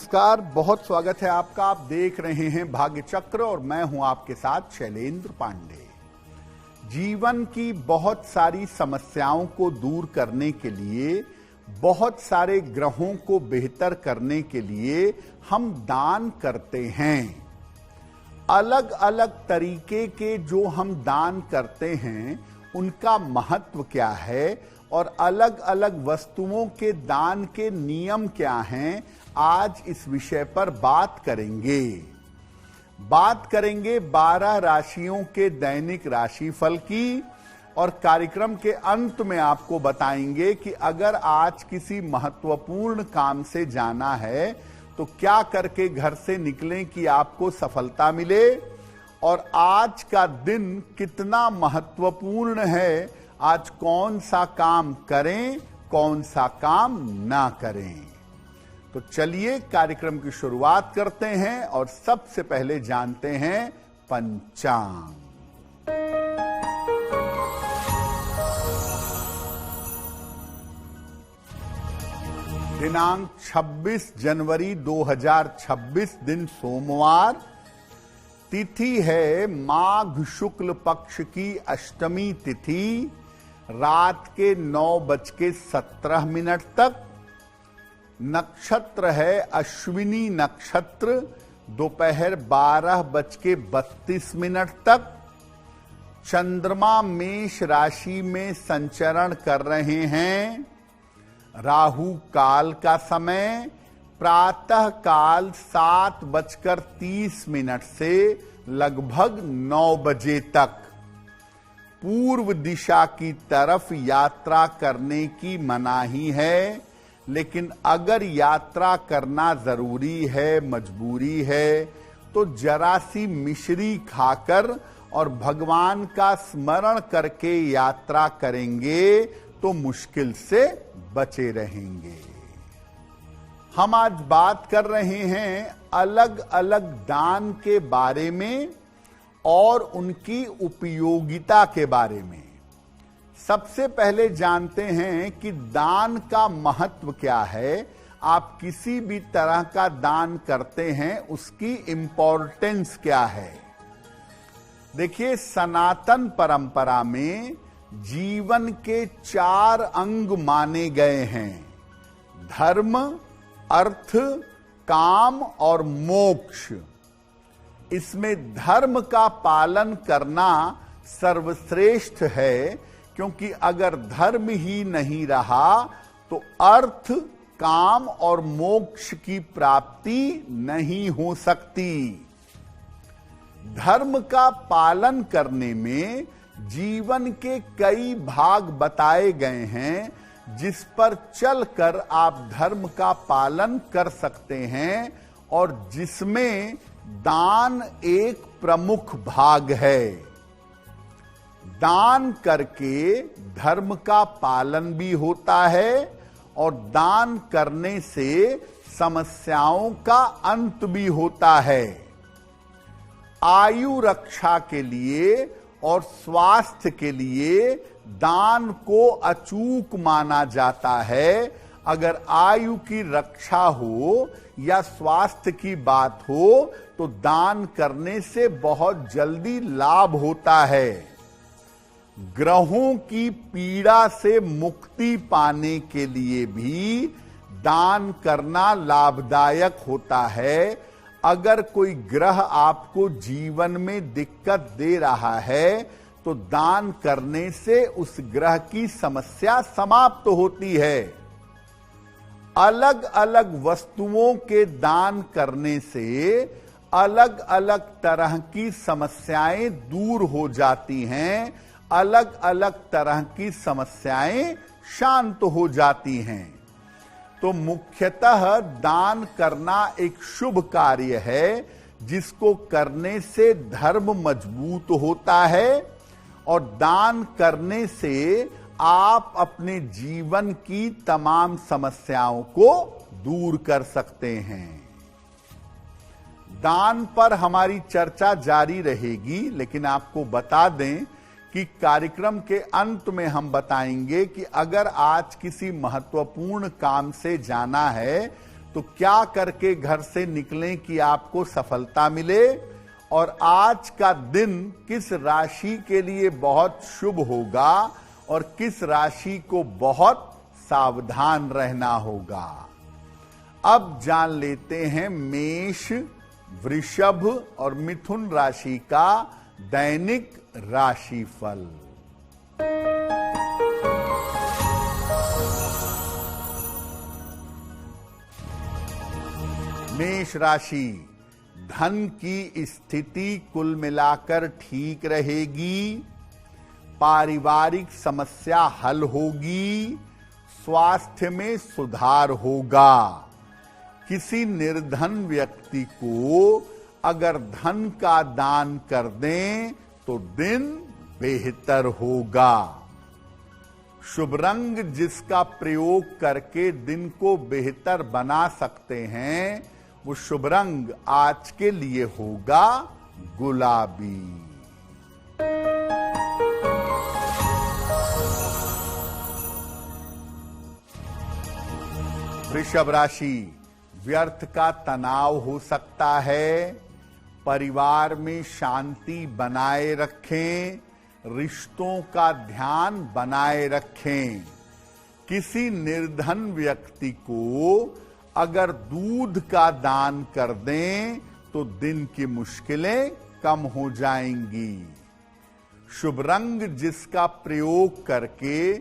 नमस्कार, बहुत स्वागत है आपका। आप देख रहे हैं भाग्य चक्र और मैं हूं आपके साथ शैलेंद्र पांडे। जीवन की बहुत सारी समस्याओं को दूर करने के लिए, बहुत सारे ग्रहों को बेहतर करने के लिए हम दान करते हैं। अलग अलग तरीके के जो हम दान करते हैं उनका महत्व क्या है और अलग अलग वस्तुओं के दान के नियम क्या हैं, आज इस विषय पर बात करेंगे। 12 राशियों के दैनिक राशिफल की और कार्यक्रम के अंत में आपको बताएंगे कि अगर आज किसी महत्वपूर्ण काम से जाना है तो क्या करके घर से निकलें कि आपको सफलता मिले, और आज का दिन कितना महत्वपूर्ण है, आज कौन सा काम करें, कौन सा काम ना करें। तो चलिए कार्यक्रम की शुरुआत करते हैं और सबसे पहले जानते हैं पंचांग। दिनांक 26 जनवरी 2026, दिन सोमवार, तिथि है माघ शुक्ल पक्ष की अष्टमी तिथि, रात के 9:17 तक। नक्षत्र है अश्विनी नक्षत्र, दोपहर 12:32 तक। चंद्रमा मेष राशि में संचरण कर रहे हैं। राहु काल का समय प्रातः काल 7:30 से लगभग 9 बजे तक। पूर्व दिशा की तरफ यात्रा करने की मनाही है, लेकिन अगर यात्रा करना जरूरी है, मजबूरी है, तो जरा सी मिश्री खाकर और भगवान का स्मरण करके यात्रा करेंगे तो मुश्किल से बचे रहेंगे। हम आज बात कर रहे हैं अलग अलग दान के बारे में और उनकी उपयोगिता के बारे में। सबसे पहले जानते हैं कि दान का महत्व क्या है। आप किसी भी तरह का दान करते हैं, उसकी इंपॉर्टेंस क्या है। देखिए, सनातन परंपरा में जीवन के 4 अंग माने गए हैं: धर्म, अर्थ, काम और मोक्ष। इसमें धर्म का पालन करना सर्वश्रेष्ठ है, क्योंकि अगर धर्म ही नहीं रहा तो अर्थ, काम और मोक्ष की प्राप्ति नहीं हो सकती। धर्म का पालन करने में जीवन के कई भाग बताए गए हैं, जिस पर चलकर आप धर्म का पालन कर सकते हैं और जिसमें दान एक प्रमुख भाग है। दान करके धर्म का पालन भी होता है और दान करने से समस्याओं का अंत भी होता है। आयु रक्षा के लिए और स्वास्थ्य के लिए दान को अचूक माना जाता है। अगर आयु की रक्षा हो या स्वास्थ्य की बात हो तो दान करने से बहुत जल्दी लाभ होता है। ग्रहों की पीड़ा से मुक्ति पाने के लिए भी दान करना लाभदायक होता है। अगर कोई ग्रह आपको जीवन में दिक्कत दे रहा है तो दान करने से उस ग्रह की समस्या समाप्त होती है। अलग अलग वस्तुओं के दान करने से अलग अलग तरह की समस्याएं दूर हो जाती हैं, अलग अलग तरह की समस्याएं शांत हो जाती हैं। तो मुख्यतः दान करना एक शुभ कार्य है, जिसको करने से धर्म मजबूत होता है और दान करने से आप अपने जीवन की तमाम समस्याओं को दूर कर सकते हैं। दान पर हमारी चर्चा जारी रहेगी, लेकिन आपको बता दें कि कार्यक्रम के अंत में हम बताएंगे कि अगर आज किसी महत्वपूर्ण काम से जाना है तो क्या करके घर से निकलें कि आपको सफलता मिले, और आज का दिन किस राशि के लिए बहुत शुभ होगा और किस राशि को बहुत सावधान रहना होगा। अब जान लेते हैं मेष, वृषभ और मिथुन राशि का दैनिक राशिफल। मेष राशि, धन की स्थिति कुल मिलाकर ठीक रहेगी, पारिवारिक समस्या हल होगी, स्वास्थ्य में सुधार होगा। किसी निर्धन व्यक्ति को अगर धन का दान कर दें तो दिन बेहतर होगा। शुभ रंग जिसका प्रयोग करके दिन को बेहतर बना सकते हैं, वो शुभ रंग आज के लिए होगा गुलाबी। वृषभ राशि, व्यर्थ का तनाव हो सकता है, परिवार में शांति बनाए रखें, रिश्तों का ध्यान बनाए रखें। किसी निर्धन व्यक्ति को अगर दूध का दान कर दें तो दिन की मुश्किलें कम हो जाएंगी। शुभ रंग जिसका प्रयोग करके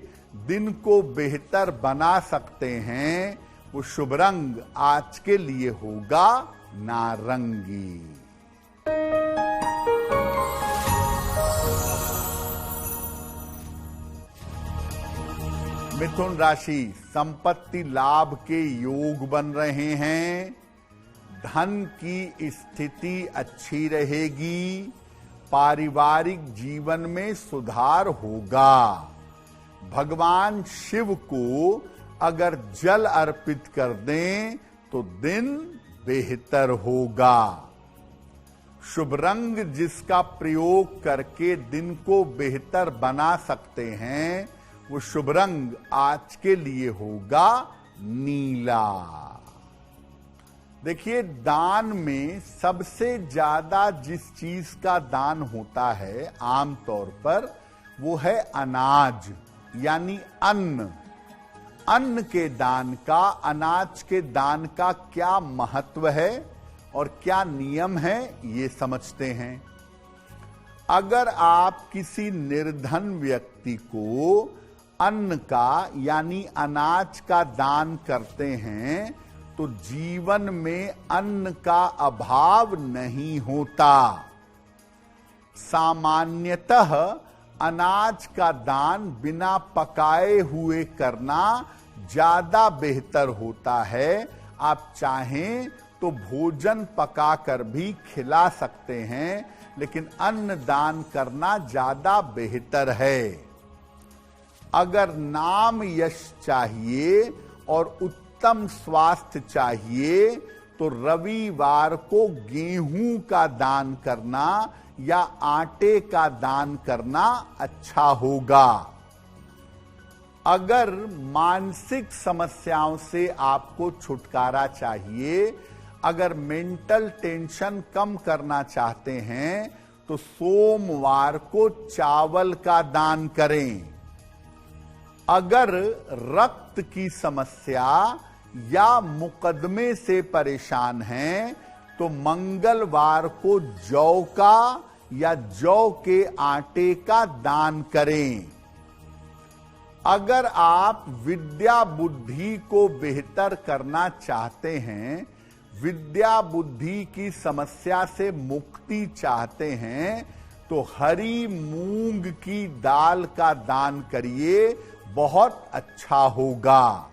दिन को बेहतर बना सकते हैं, वो शुभ रंग आज के लिए होगा नारंगी। मिथुन राशि, संपत्ति लाभ के योग बन रहे हैं, धन की स्थिति अच्छी रहेगी, पारिवारिक जीवन में सुधार होगा। भगवान शिव को अगर जल अर्पित कर दें तो दिन बेहतर होगा। शुभ रंग जिसका प्रयोग करके दिन को बेहतर बना सकते हैं, वो शुभ रंग आज के लिए होगा नीला। देखिए, दान में सबसे ज्यादा जिस चीज का दान होता है आमतौर पर, वो है अनाज यानी अन्न। अन्न के दान का, अनाज के दान का क्या महत्व है और क्या नियम है, ये समझते हैं। अगर आप किसी निर्धन व्यक्ति को अन्न का यानी अनाज का दान करते हैं तो जीवन में अन्न का अभाव नहीं होता। सामान्यतः अनाज का दान बिना पकाए हुए करना ज्यादा बेहतर होता है। आप चाहें तो भोजन पकाकर भी खिला सकते हैं, लेकिन अन्न दान करना ज्यादा बेहतर है। अगर नाम यश चाहिए और उत्तम स्वास्थ्य चाहिए तो रविवार को गेहूं का दान करना या आटे का दान करना अच्छा होगा। अगर मानसिक समस्याओं से आपको छुटकारा चाहिए, अगर मेंटल टेंशन कम करना चाहते हैं तो सोमवार को चावल का दान करें। अगर रक्त की समस्या या मुकदमे से परेशान हैं तो मंगलवार को जौ का या जौ के आटे का दान करें। अगर आप विद्या बुद्धि को बेहतर करना चाहते हैं, विद्या बुद्धि की समस्या से मुक्ति चाहते हैं, तो हरी मूंग की दाल का दान करिए, बहुत अच्छा होगा।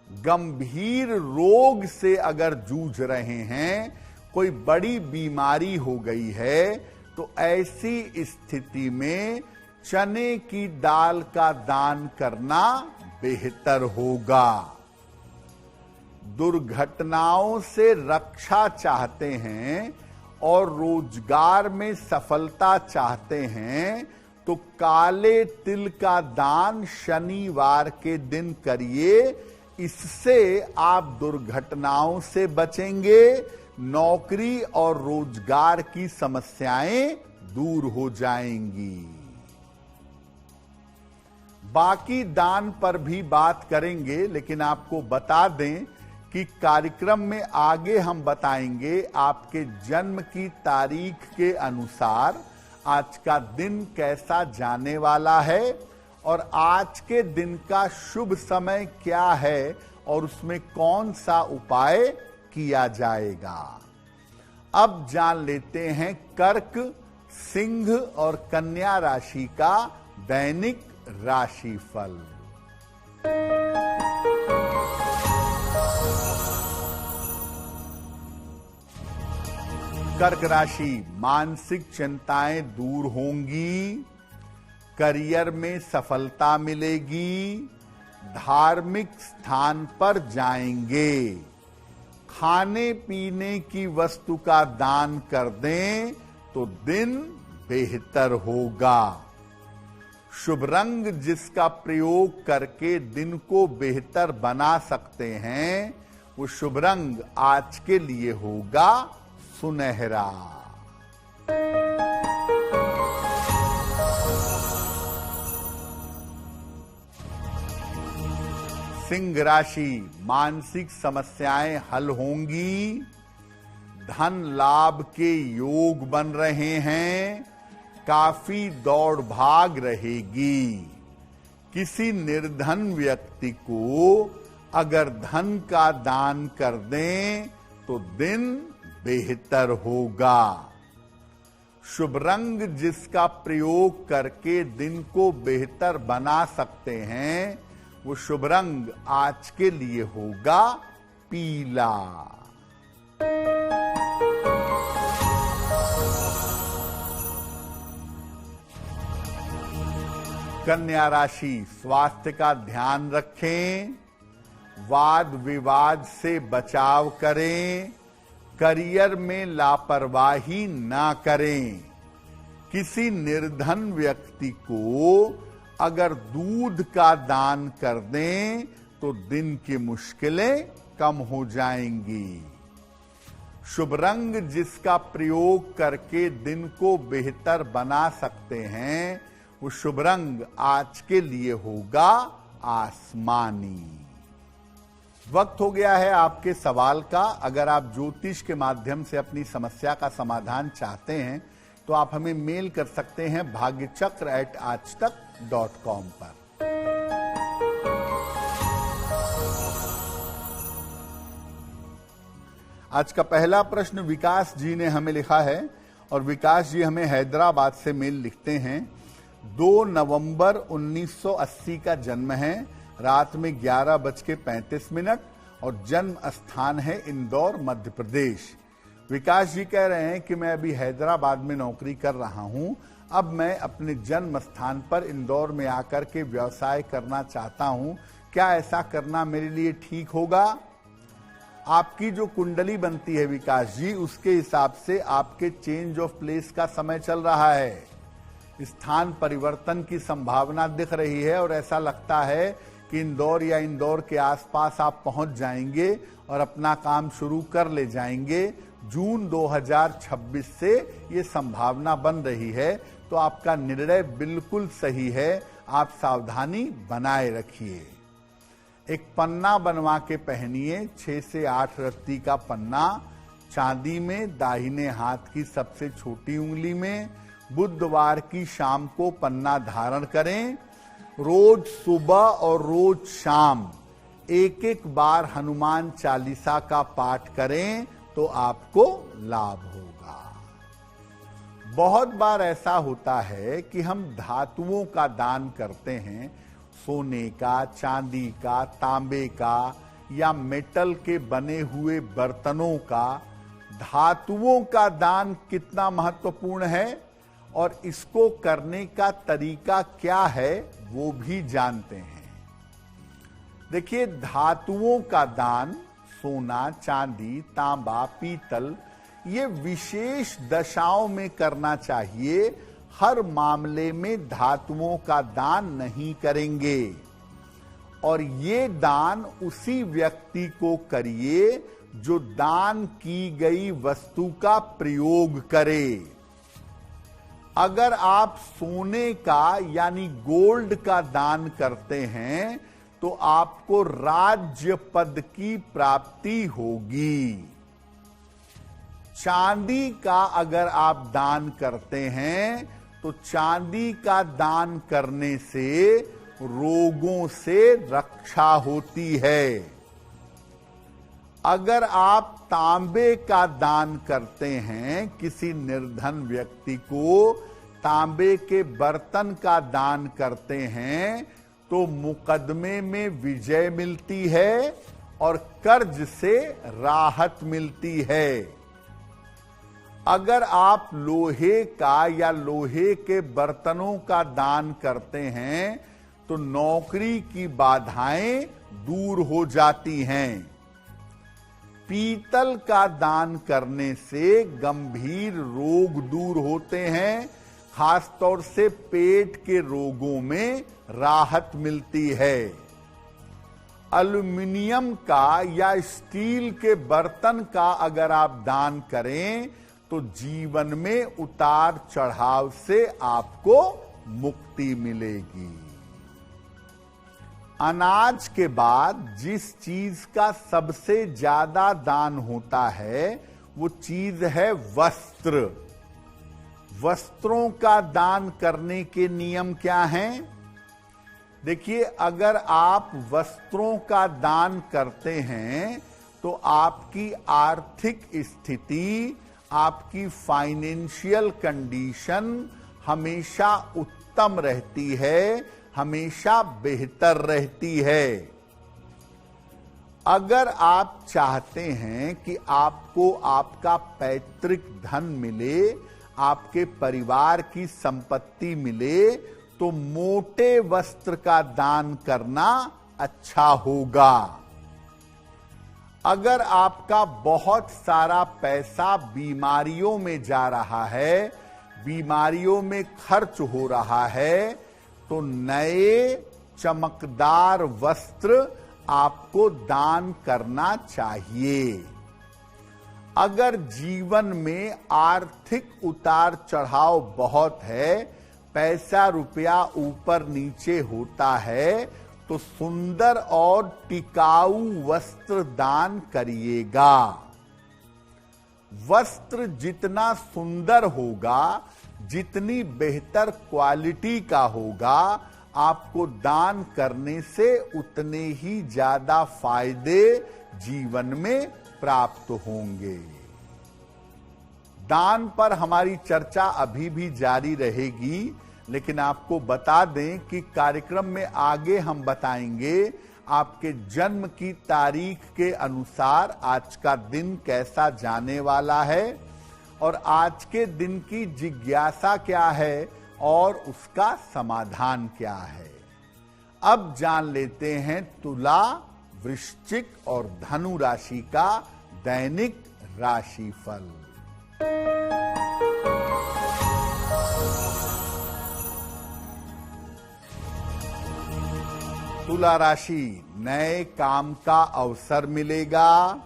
गंभीर रोग से अगर जूझ रहे हैं, कोई बड़ी बीमारी हो गई है, तो ऐसी स्थिति में चने की दाल का दान करना बेहतर होगा। दुर्घटनाओं से रक्षा चाहते हैं और रोजगार में सफलता चाहते हैं तो काले तिल का दान शनिवार के दिन करिए, इससे आप दुर्घटनाओं से बचेंगे, नौकरी और रोजगार की समस्याएं दूर हो जाएंगी। बाकी दान पर भी बात करेंगे, लेकिन आपको बता दें कि कार्यक्रम में आगे हम बताएंगे आपके जन्म की तारीख के अनुसार आज का दिन कैसा जाने वाला है और आज के दिन का शुभ समय क्या है और उसमें कौन सा उपाय किया जाएगा। अब जान लेते हैं कर्क, सिंह और कन्या राशि का दैनिक राशिफल। कर्क राशि, मानसिक चिंताएं दूर होंगी, करियर में सफलता मिलेगी, धार्मिक स्थान पर जाएंगे, खाने पीने की वस्तु का दान कर दें तो दिन बेहतर होगा। शुभ रंग जिसका प्रयोग करके दिन को बेहतर बना सकते हैं, वो शुभ रंग आज के लिए होगा सुनहरा। सिंह राशि, मानसिक समस्याएं हल होंगी, धन लाभ के योग बन रहे हैं, काफी दौड़ भाग रहेगी। किसी निर्धन व्यक्ति को अगर धन का दान कर दें तो दिन बेहतर होगा। शुभ रंग जिसका प्रयोग करके दिन को बेहतर बना सकते हैं, वो शुभ रंग आज के लिए होगा पीला। कन्या राशि, स्वास्थ्य का ध्यान रखें, वाद विवाद से बचाव करें, करियर में लापरवाही ना करें। किसी निर्धन व्यक्ति को अगर दूध का दान कर दें तो दिन की मुश्किलें कम हो जाएंगी। शुभ रंग जिसका प्रयोग करके दिन को बेहतर बना सकते हैं, वो शुभ रंग आज के लिए होगा आसमानी। वक्त हो गया है आपके सवाल का। अगर आप ज्योतिष के माध्यम से अपनी समस्या का समाधान चाहते हैं तो आप हमें मेल कर सकते हैं bhagyachakra@aajtak.com पर। आज का पहला प्रश्न विकास जी ने हमें लिखा है और विकास जी हमें हैदराबाद से मेल लिखते हैं। 2 नवंबर 1980 का जन्म है, रात में 11:35 और जन्म स्थान है इंदौर, मध्य प्रदेश। विकास जी कह रहे हैं कि मैं अभी हैदराबाद में नौकरी कर रहा हूं, अब मैं अपने जन्म स्थान पर इंदौर में आकर के व्यवसाय करना चाहता हूं, क्या ऐसा करना मेरे लिए ठीक होगा? आपकी जो कुंडली बनती है विकास जी, उसके हिसाब से आपके चेंज ऑफ प्लेस का समय चल रहा है, स्थान परिवर्तन की संभावना दिख रही है और ऐसा लगता है कि इंदौर या इंदौर के आसपास आप पहुंच जाएंगे और अपना काम शुरू कर ले जाएंगे। जून 2026 से ये संभावना बन रही है, तो आपका निर्णय बिल्कुल सही है, आप सावधानी बनाए रखिए। एक पन्ना बनवा के पहनिए, 6 से 8 रत्ती का पन्ना, चांदी में, दाहिने हाथ की सबसे छोटी उंगली में। बुधवार की शाम को पन्ना धारण करें। रोज सुबह और रोज शाम एक एक बार हनुमान चालीसा का पाठ करें तो आपको लाभ होगा। बहुत बार ऐसा होता है कि हम धातुओं का दान करते हैं, सोने का, चांदी का, तांबे का या मेटल के बने हुए बर्तनों का। धातुओं का दान कितना महत्वपूर्ण है और इसको करने का तरीका क्या है वो भी जानते हैं। देखिए, धातुओं का दान, सोना, चांदी, तांबा, पीतल, ये विशेष दशाओं में करना चाहिए। हर मामले में धातुओं का दान नहीं करेंगे। और ये दान उसी व्यक्ति को करिए जो दान की गई वस्तु का प्रयोग करे। अगर आप सोने का यानी गोल्ड का दान करते हैं तो आपको राज्य पद की प्राप्ति होगी। चांदी का अगर आप दान करते हैं तो चांदी का दान करने से रोगों से रक्षा होती है। अगर आप तांबे का दान करते हैं, किसी निर्धन व्यक्ति को तांबे के बर्तन का दान करते हैं, तो मुकदमे में विजय मिलती है और कर्ज से राहत मिलती है। अगर आप लोहे का या लोहे के बर्तनों का दान करते हैं तो नौकरी की बाधाएं दूर हो जाती हैं। पीतल का दान करने से गंभीर रोग दूर होते हैं, खासतौर से पेट के रोगों में राहत मिलती है। एल्युमिनियम का या स्टील के बर्तन का अगर आप दान करें तो जीवन में उतार चढ़ाव से आपको मुक्ति मिलेगी। अनाज के बाद जिस चीज का सबसे ज्यादा दान होता है वो चीज है वस्त्र। वस्त्रों का दान करने के नियम क्या हैं? देखिए, अगर आप वस्त्रों का दान करते हैं तो आपकी आर्थिक स्थिति, आपकी फाइनेंशियल कंडीशन हमेशा उत्तम रहती है, हमेशा बेहतर रहती है। अगर आप चाहते हैं कि आपको आपका पैतृक धन मिले, आपके परिवार की संपत्ति मिले, तो मोटे वस्त्र का दान करना अच्छा होगा। अगर आपका बहुत सारा पैसा बीमारियों में जा रहा है, बीमारियों में खर्च हो रहा है, तो नए चमकदार वस्त्र आपको दान करना चाहिए। अगर जीवन में आर्थिक उतार चढ़ाव बहुत है, पैसा रुपया ऊपर नीचे होता है, तो सुंदर और टिकाऊ वस्त्र दान करिएगा। वस्त्र जितना सुंदर होगा, जितनी बेहतर क्वालिटी का होगा, आपको दान करने से उतने ही ज्यादा फायदे जीवन में प्राप्त होंगे। दान पर हमारी चर्चा अभी भी जारी रहेगी, लेकिन आपको बता दें कि कार्यक्रम में आगे हम बताएंगे आपके जन्म की तारीख के अनुसार आज का दिन कैसा जाने वाला है और आज के दिन की जिज्ञासा क्या है और उसका समाधान क्या है। अब जान लेते हैं तुला, वृश्चिक और धनु राशि का दैनिक राशिफल। तुला राशि, नए काम का अवसर मिलेगा,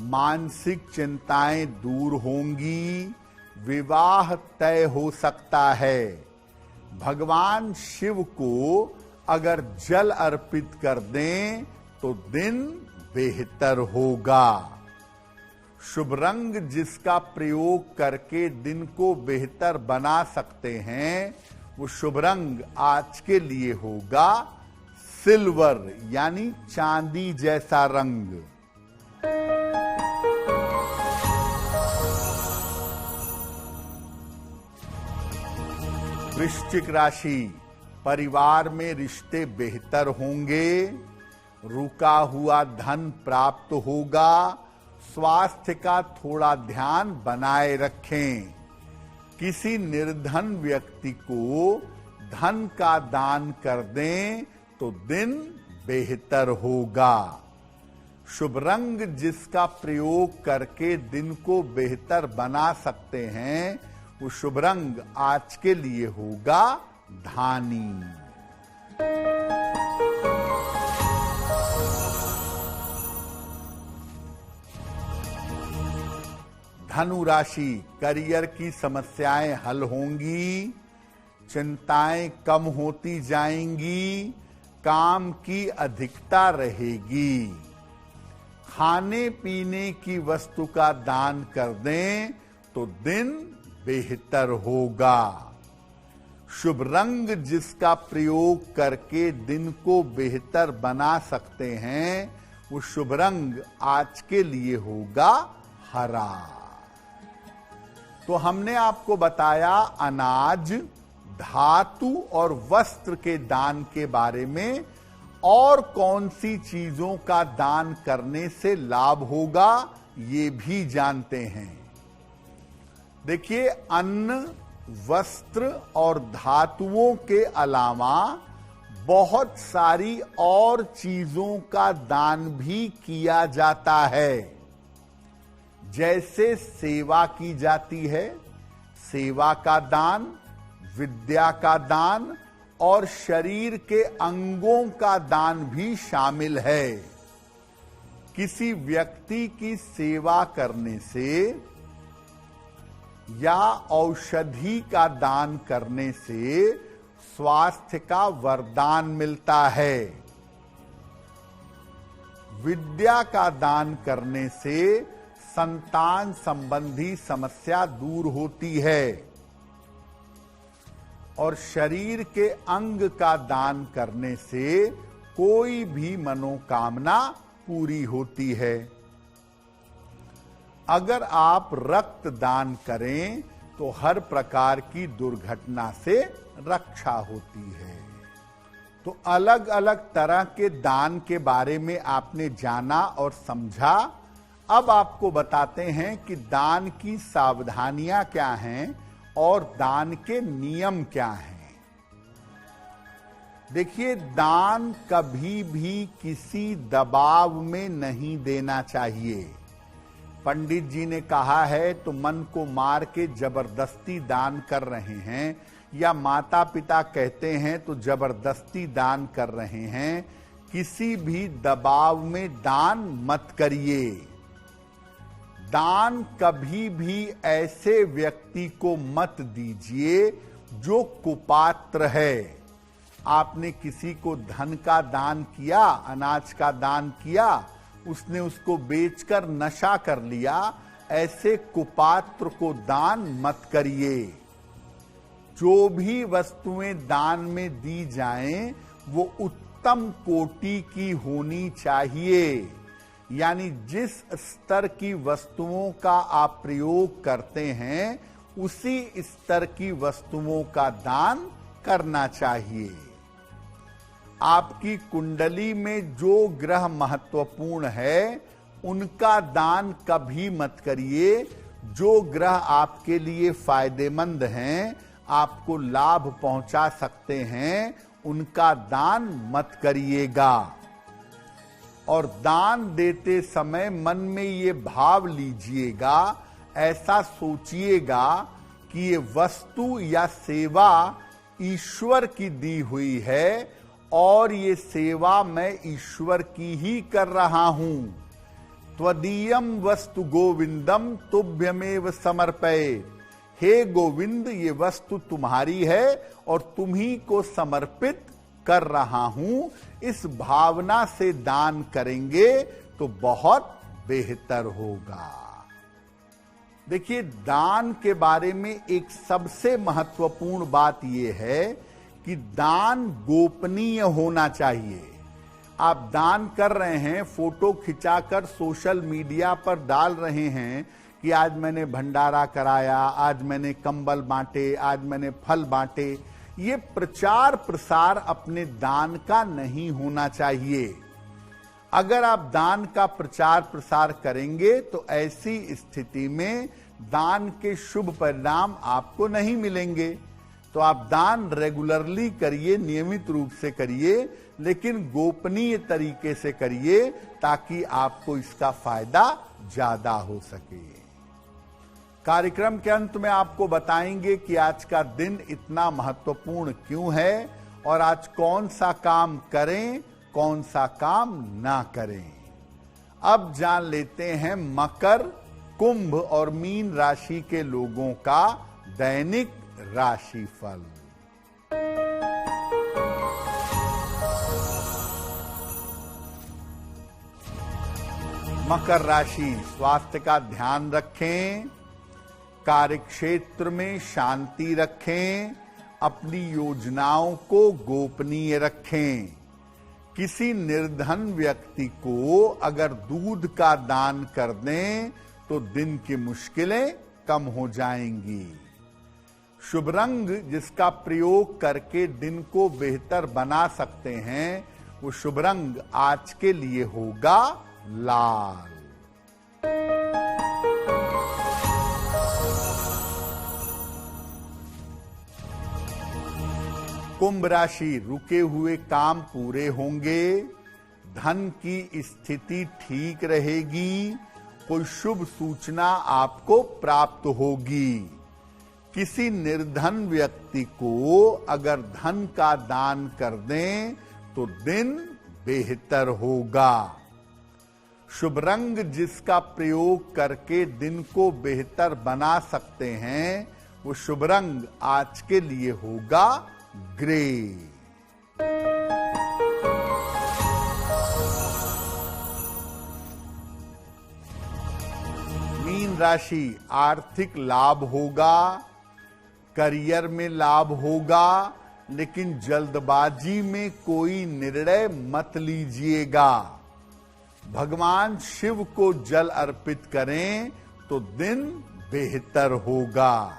मानसिक चिंताएं दूर होंगी, विवाह तय हो सकता है। भगवान शिव को अगर जल अर्पित कर दें तो दिन बेहतर होगा। शुभ रंग जिसका प्रयोग करके दिन को बेहतर बना सकते हैं, वो शुभ रंग आज के लिए होगा सिल्वर, यानी चांदी जैसा रंग। वृश्चिक राशि, परिवार में रिश्ते बेहतर होंगे, रुका हुआ धन प्राप्त होगा, स्वास्थ्य का थोड़ा ध्यान बनाए रखें। किसी निर्धन व्यक्ति को धन का दान कर दें तो दिन बेहतर होगा। शुभ रंग जिसका प्रयोग करके दिन को बेहतर बना सकते हैं, वो शुभ रंग आज के लिए होगा धानी। धनु राशि, करियर की समस्याएं हल होंगी, चिंताएं कम होती जाएंगी, काम की अधिकता रहेगी। खाने पीने की वस्तु का दान कर दें तो दिन बेहतर होगा। शुभ रंग जिसका प्रयोग करके दिन को बेहतर बना सकते हैं, वो शुभ रंग आज के लिए होगा हरा। तो हमने आपको बताया अनाज, धातु और वस्त्र के दान के बारे में, और कौन सी चीजों का दान करने से लाभ होगा ये भी जानते हैं। देखिए, अन्न, वस्त्र और धातुओं के अलावा बहुत सारी और चीजों का दान भी किया जाता है। जैसे सेवा की जाती है, सेवा का दान, विद्या का दान और शरीर के अंगों का दान भी शामिल है। किसी व्यक्ति की सेवा करने से या औषधि का दान करने से स्वास्थ्य का वरदान मिलता है। विद्या का दान करने से संतान संबंधी समस्या दूर होती है और शरीर के अंग का दान करने से कोई भी मनोकामना पूरी होती है। अगर आप रक्त दान करें तो हर प्रकार की दुर्घटना से रक्षा होती है। तो अलग अलग तरह के दान के बारे में आपने जाना और समझा। अब आपको बताते हैं कि दान की सावधानियां क्या हैं और दान के नियम क्या हैं। देखिए, दान कभी भी किसी दबाव में नहीं देना चाहिए। पंडित जी ने कहा है तो मन को मार के जबरदस्ती दान कर रहे हैं, या माता पिता कहते हैं तो जबरदस्ती दान कर रहे हैं। किसी भी दबाव में दान मत करिए। दान कभी भी ऐसे व्यक्ति को मत दीजिए जो कुपात्र है। आपने किसी को धन का दान किया, अनाज का दान किया, उसने उसको बेचकर नशा कर लिया, ऐसे कुपात्र को दान मत करिए। जो भी वस्तुएं दान में दी जाएं वो उत्तम कोटि की होनी चाहिए। यानी जिस स्तर की वस्तुओं का आप प्रयोग करते हैं उसी स्तर की वस्तुओं का दान करना चाहिए। आपकी कुंडली में जो ग्रह महत्वपूर्ण है उनका दान कभी मत करिए। जो ग्रह आपके लिए फायदेमंद हैं, आपको लाभ पहुंचा सकते हैं, उनका दान मत करिएगा। और दान देते समय मन में ये भाव लीजिएगा, ऐसा सोचिएगा कि ये वस्तु या सेवा ईश्वर की दी हुई है और ये सेवा मैं ईश्वर की ही कर रहा हूं। त्वदीयम वस्तु गोविंदम तुभ्यमेव समर्पये। हे गोविंद, ये वस्तु तुम्हारी है और तुम्ही को समर्पित कर रहा हूं। इस भावना से दान करेंगे तो बहुत बेहतर होगा। देखिए, दान के बारे में एक सबसे महत्वपूर्ण बात यह है कि दान गोपनीय होना चाहिए। आप दान कर रहे हैं, फोटो खिंचाकर सोशल मीडिया पर डाल रहे हैं कि आज मैंने भंडारा कराया, आज मैंने कंबल बांटे, आज मैंने फल बांटे। ये प्रचार प्रसार अपने दान का नहीं होना चाहिए। अगर आप दान का प्रचार प्रसार करेंगे तो ऐसी स्थिति में दान के शुभ परिणाम आपको नहीं मिलेंगे। तो आप दान रेगुलरली करिए, नियमित रूप से करिए, लेकिन गोपनीय तरीके से करिए ताकि आपको इसका फायदा ज्यादा हो सके। कार्यक्रम के अंत में आपको बताएंगे कि आज का दिन इतना महत्वपूर्ण क्यों है और आज कौन सा काम करें, कौन सा काम ना करें। अब जान लेते हैं मकर कुंभ और मीन राशि के लोगों का दैनिक राशिफल। मकर राशि, स्वास्थ्य का ध्यान रखें, कार्यक्षेत्र में शांति रखें, अपनी योजनाओं को गोपनीय रखें। किसी निर्धन व्यक्ति को अगर दूध का दान कर दें तो दिन की मुश्किलें कम हो जाएंगी। शुभ रंग जिसका प्रयोग करके दिन को बेहतर बना सकते हैं, वो शुभ रंग आज के लिए होगा लाल। कुंभ राशि, रुके हुए काम पूरे होंगे, धन की स्थिति ठीक रहेगी, कोई शुभ सूचना आपको प्राप्त होगी। किसी निर्धन व्यक्ति को अगर धन का दान कर दें तो दिन बेहतर होगा। शुभ रंग जिसका प्रयोग करके दिन को बेहतर बना सकते हैं, वो शुभ रंग आज के लिए होगा ग्रे। मीन राशि, आर्थिक लाभ होगा, करियर में लाभ होगा, लेकिन जल्दबाजी में कोई निर्णय मत लीजिएगा। भगवान शिव को जल अर्पित करें तो दिन बेहतर होगा।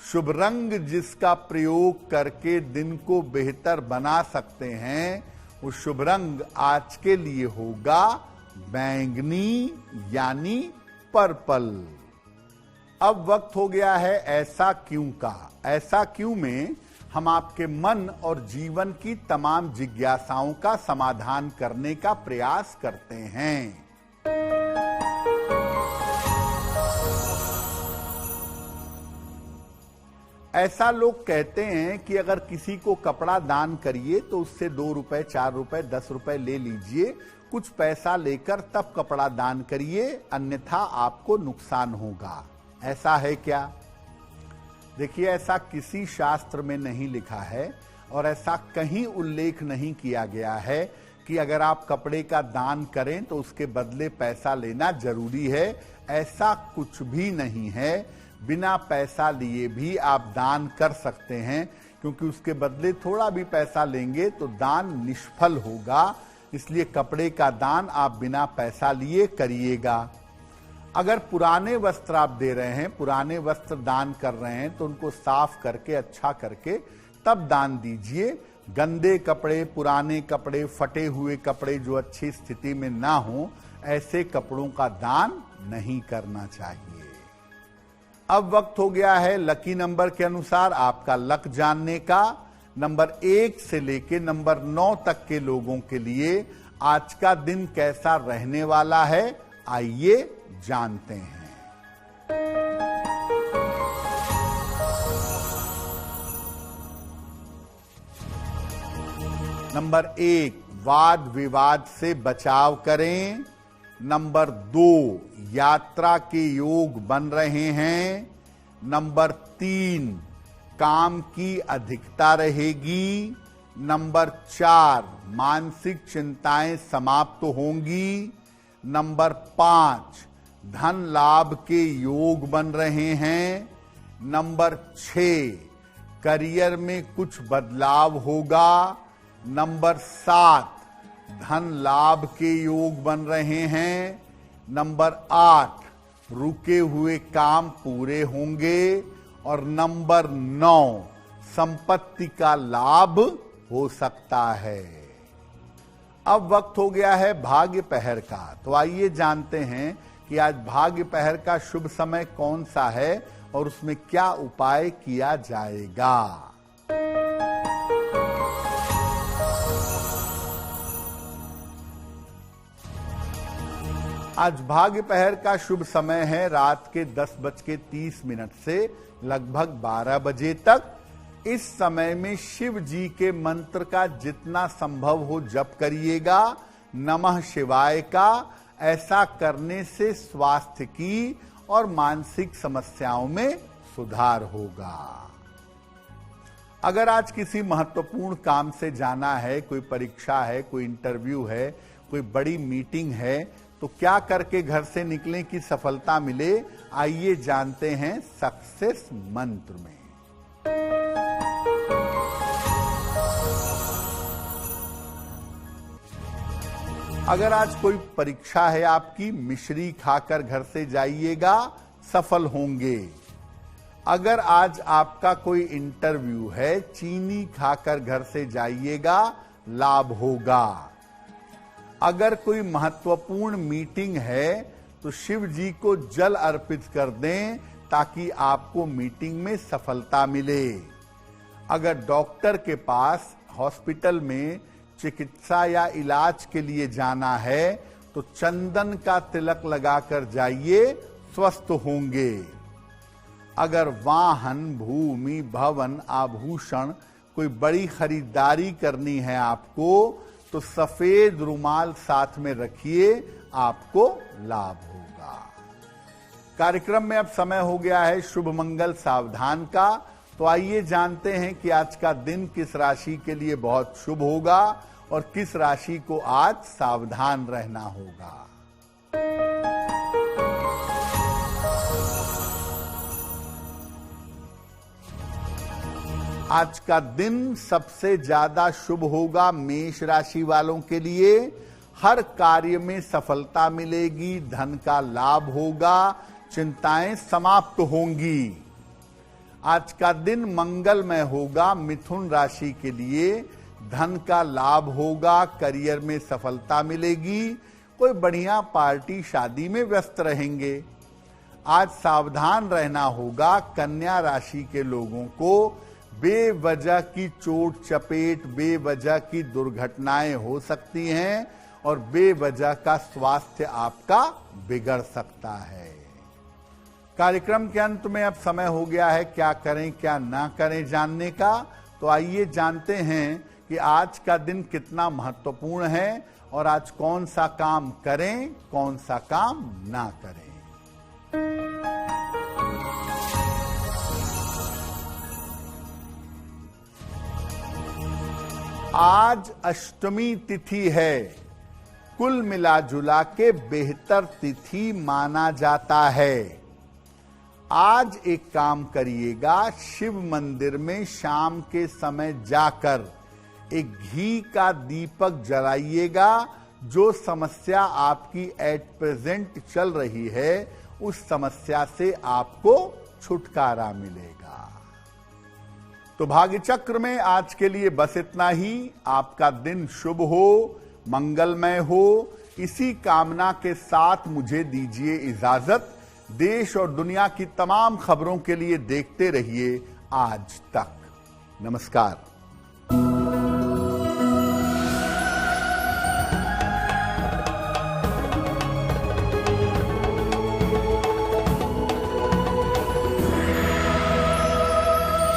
शुभ रंग जिसका प्रयोग करके दिन को बेहतर बना सकते हैं, वो शुभ रंग आज के लिए होगा बैंगनी यानी पर्पल। अब वक्त हो गया है ऐसा क्यों का। ऐसा क्यों में हम आपके मन और जीवन की तमाम जिज्ञासाओं का समाधान करने का प्रयास करते हैं। ऐसा लोग कहते हैं कि अगर किसी को कपड़ा दान करिए तो उससे 2 रुपए, 4 रुपए, 10 रुपए ले लीजिए, कुछ पैसा लेकर तब कपड़ा दान करिए, अन्यथा आपको नुकसान होगा। ऐसा है क्या? देखिए, ऐसा किसी शास्त्र में नहीं लिखा है और ऐसा कहीं उल्लेख नहीं किया गया है कि अगर आप कपड़े का दान करें तो उसके बदले पैसा लेना जरूरी है। ऐसा कुछ भी नहीं है। बिना पैसा लिए भी आप दान कर सकते हैं, क्योंकि उसके बदले थोड़ा भी पैसा लेंगे तो दान निष्फल होगा। इसलिए कपड़े का दान आप बिना पैसा लिए करिएगा। अगर पुराने वस्त्र आप दे रहे हैं, पुराने वस्त्र दान कर रहे हैं, तो उनको साफ करके, अच्छा करके तब दान दीजिए। गंदे कपड़े, पुराने कपड़े, फटे हुए कपड़े जो अच्छी स्थिति में ना हो, ऐसे कपड़ों का दान नहीं करना चाहिए। अब वक्त हो गया है लकी नंबर के अनुसार आपका लक जानने का। नंबर 1 से लेके नंबर 9 तक के लोगों के लिए आज का दिन कैसा रहने वाला है, आइए जानते हैं। नंबर 1, वाद विवाद से बचाव करें। नंबर 2, यात्रा के योग बन रहे हैं। नंबर 3, काम की अधिकता रहेगी। नंबर 4, मानसिक चिंताएं समाप्त होंगी। नंबर 5, धन लाभ के योग बन रहे हैं। नंबर 6, करियर में कुछ बदलाव होगा। नंबर 7, धन लाभ के योग बन रहे हैं। नंबर 8, रुके हुए काम पूरे होंगे। और नंबर 9, संपत्ति का लाभ हो सकता है। अब वक्त हो गया है भाग्य पहर का। तो आइए जानते हैं कि आज भाग्य पहर का शुभ समय कौन सा है और उसमें क्या उपाय किया जाएगा। आज भाग्य पहर का शुभ समय है रात के 10:30 से लगभग 12 बजे तक। इस समय में शिव जी के मंत्र का जितना संभव हो जप करिएगा। नमः शिवाय का ऐसा करने से स्वास्थ्य की और मानसिक समस्याओं में सुधार होगा। अगर आज किसी महत्वपूर्ण काम से जाना है, कोई परीक्षा है, कोई इंटरव्यू है, कोई बड़ी मीटिंग है, तो क्या करके घर से निकलें कि सफलता मिले? आइए जानते हैं सक्सेस मंत्र में। अगर आज कोई परीक्षा है आपकी, मिश्री खाकर घर से जाइएगा, सफल होंगे। अगर आज आपका कोई इंटरव्यू है, चीनी खाकर घर से जाइएगा, लाभ होगा। अगर कोई महत्वपूर्ण मीटिंग है तो शिव जी को जल अर्पित कर दें ताकि आपको मीटिंग में सफलता मिले। अगर डॉक्टर के पास हॉस्पिटल में चिकित्सा या इलाज के लिए जाना है तो चंदन का तिलक लगाकर जाइए, स्वस्थ होंगे। अगर वाहन, भूमि, भवन, आभूषण कोई बड़ी खरीदारी करनी है आपको तो सफेद रुमाल साथ में रखिए, आपको लाभ होगा। कार्यक्रम में अब समय हो गया है शुभ मंगल सावधान का। तो आइए जानते हैं कि आज का दिन किस राशि के लिए बहुत शुभ होगा और किस राशि को आज सावधान रहना होगा। आज का दिन सबसे ज्यादा शुभ होगा मेष राशि वालों के लिए। हर कार्य में सफलता मिलेगी, धन का लाभ होगा, चिंताएं समाप्त होंगी। आज का दिन मंगलमय होगा मिथुन राशि के लिए। धन का लाभ होगा, करियर में सफलता मिलेगी, कोई बढ़िया पार्टी शादी में व्यस्त रहेंगे। आज सावधान रहना होगा कन्या राशि के लोगों को। बेवजह की चोट चपेट, बेवजह की दुर्घटनाएं हो सकती हैं और बेवजह का स्वास्थ्य आपका बिगड़ सकता है। कार्यक्रम के अंत में अब समय हो गया है क्या करें क्या ना करें जानने का। तो आइए जानते हैं कि आज का दिन कितना महत्वपूर्ण है और आज कौन सा काम करें, कौन सा काम ना करें। आज अष्टमी तिथि है। कुल मिला जुला के बेहतर तिथि माना जाता है। आज एक काम करिएगा, शिव मंदिर में शाम के समय जाकर एक घी का दीपक जलाइएगा। जो समस्या आपकी एट प्रेजेंट चल रही है उस समस्या से आपको छुटकारा मिलेगा। तो भाग्य चक्र में आज के लिए बस इतना ही। आपका दिन शुभ हो, मंगलमय हो, इसी कामना के साथ मुझे दीजिए इजाजत। देश और दुनिया की तमाम खबरों के लिए देखते रहिए आज तक। नमस्कार।